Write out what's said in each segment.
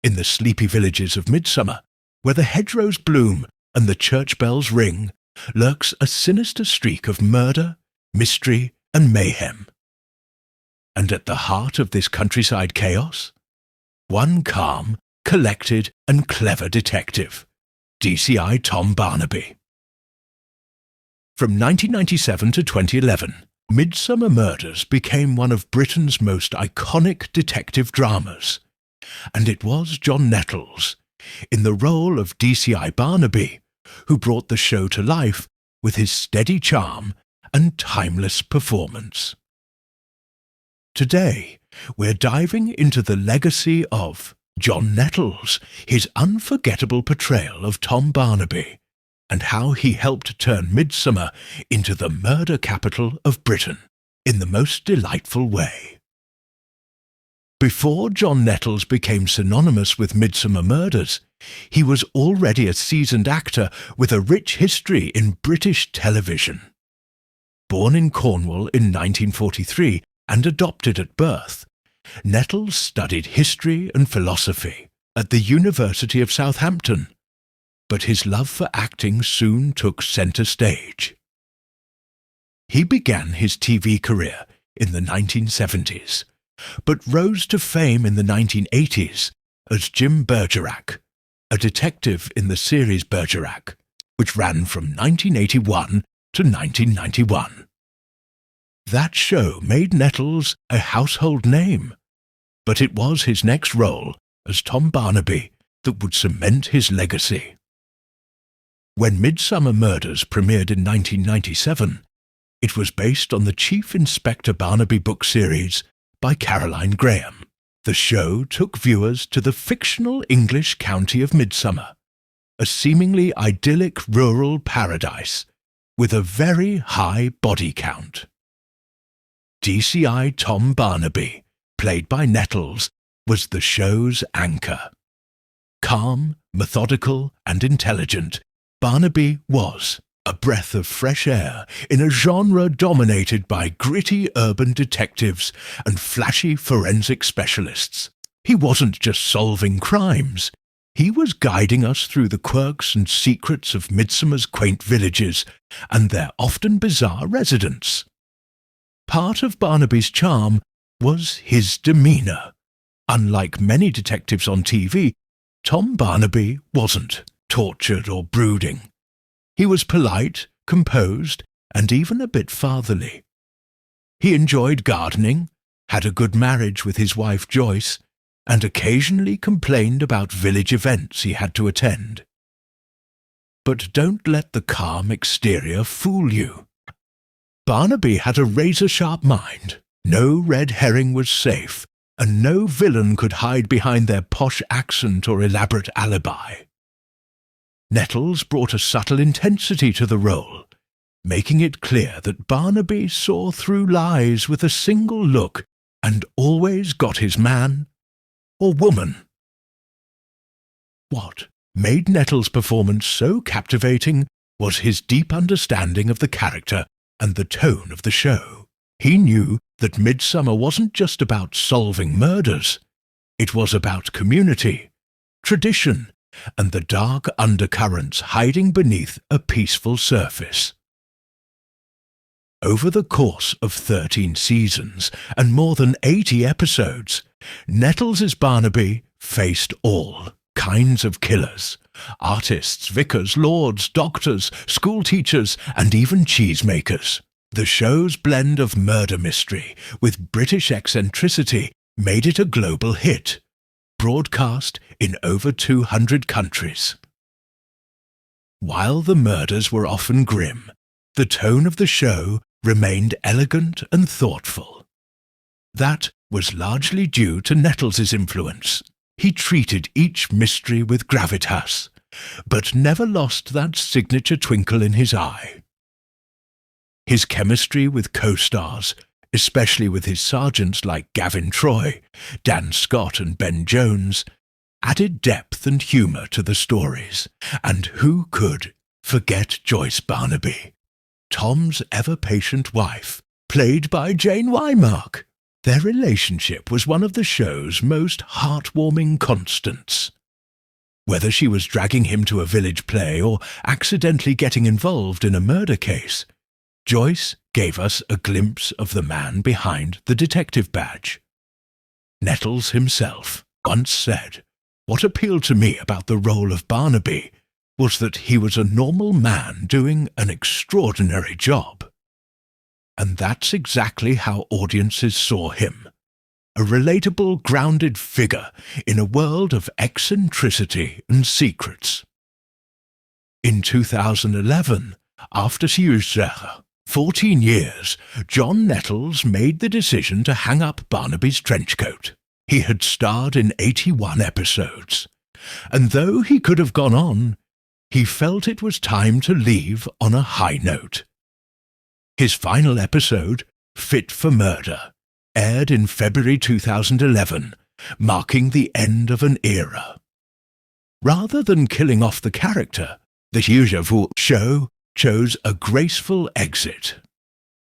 In the sleepy villages of Midsomer, where the hedgerows bloom and the church bells ring, lurks a sinister streak of murder, mystery, and mayhem. And at the heart of this countryside chaos, one calm, collected, and clever detective, DCI Tom Barnaby. From 1997 to 2011, Midsomer Murders became one of Britain's most iconic detective dramas, and it was John Nettles, in the role of DCI Barnaby, who brought the show to life with his steady charm and timeless performance. Today, we're diving into the legacy of John Nettles, his unforgettable portrayal of Tom Barnaby, and how he helped turn Midsomer into the murder capital of Britain in the most delightful way. Before John Nettles became synonymous with Midsomer Murders, he was already a seasoned actor with a rich history in British television. Born in Cornwall in 1943 and adopted at birth, Nettles studied history and philosophy at the University of Southampton, but his love for acting soon took centre stage. He began his TV career in the 1970s, but rose to fame in the 1980s as Jim Bergerac, a detective in the series Bergerac, which ran from 1981 to 1991. That show made Nettles a household name, but it was his next role as Tom Barnaby that would cement his legacy. When Midsomer Murders premiered in 1997, it was based on the Chief Inspector Barnaby book series by Caroline Graham. The show took viewers to the fictional English county of Midsomer, a seemingly idyllic rural paradise with a very high body count. DCI Tom Barnaby, played by Nettles, was the show's anchor. Calm, methodical, and intelligent, Barnaby was a breath of fresh air in a genre dominated by gritty urban detectives and flashy forensic specialists. He wasn't just solving crimes. He was guiding us through the quirks and secrets of Midsomer's quaint villages and their often bizarre residents. Part of Barnaby's charm was his demeanour. Unlike many detectives on TV, Tom Barnaby wasn't tortured or brooding. He was polite, composed, and even a bit fatherly. He enjoyed gardening, had a good marriage with his wife Joyce, and occasionally complained about village events he had to attend. But don't let the calm exterior fool you. Barnaby had a razor-sharp mind. No red herring was safe, and no villain could hide behind their posh accent or elaborate alibi. Nettles brought a subtle intensity to the role, making it clear that Barnaby saw through lies with a single look and always got his man or woman. What made Nettles' performance so captivating was his deep understanding of the character and the tone of the show. He knew that Midsomer wasn't just about solving murders. It was about community, tradition, and the dark undercurrents hiding beneath a peaceful surface. Over the course of 13 seasons and more than 80 episodes, Nettles' Barnaby faced all kinds of killers: artists, vicars, lords, doctors, school teachers, and even cheesemakers. The show's blend of murder mystery with British eccentricity made it a global hit, broadcast in over 200 countries. While the murders were often grim, the tone of the show remained elegant and thoughtful. That was largely due to Nettles' influence. He treated each mystery with gravitas, but never lost that signature twinkle in his eye. His chemistry with co-stars, especially with his sergeants like Gavin Troy, Dan Scott and Ben Jones, added depth and humour to the stories. And who could forget Joyce Barnaby, Tom's ever-patient wife, played by Jane Wymark? Their relationship was one of the show's most heartwarming constants. Whether she was dragging him to a village play or accidentally getting involved in a murder case, Joyce gave us a glimpse of the man behind the detective badge. Nettles himself once said, "What appealed to me about the role of Barnaby was that he was a normal man doing an extraordinary job." And that's exactly how audiences saw him. A relatable, grounded figure in a world of eccentricity and secrets. In 2011, after Suicide, 14 years, John Nettles made the decision to hang up Barnaby's trenchcoat. He had starred in 81 episodes, and though he could have gone on, he felt it was time to leave on a high note. His final episode, Fit for Murder, aired in February 2011, marking the end of an era. Rather than killing off the character, the usual show chose a graceful exit.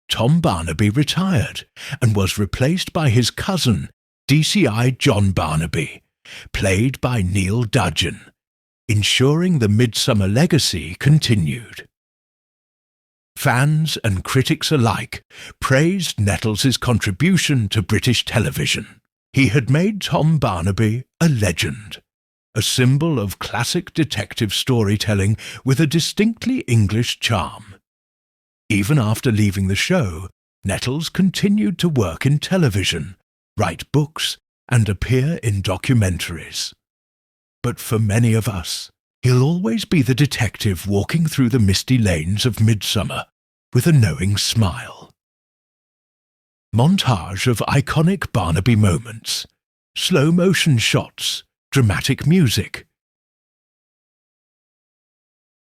Tom Barnaby retired and was replaced by his cousin, DCI John Barnaby, played by Neil Dudgeon, ensuring the Midsomer legacy continued. Fans and critics alike praised Nettles' contribution to British television. He had made Tom Barnaby a legend, a symbol of classic detective storytelling with a distinctly English charm. Even after leaving the show, Nettles continued to work in television, write books, and appear in documentaries. But for many of us, he'll always be the detective walking through the misty lanes of Midsomer with a knowing smile. Montage of iconic Barnaby moments, slow-motion shots, dramatic music,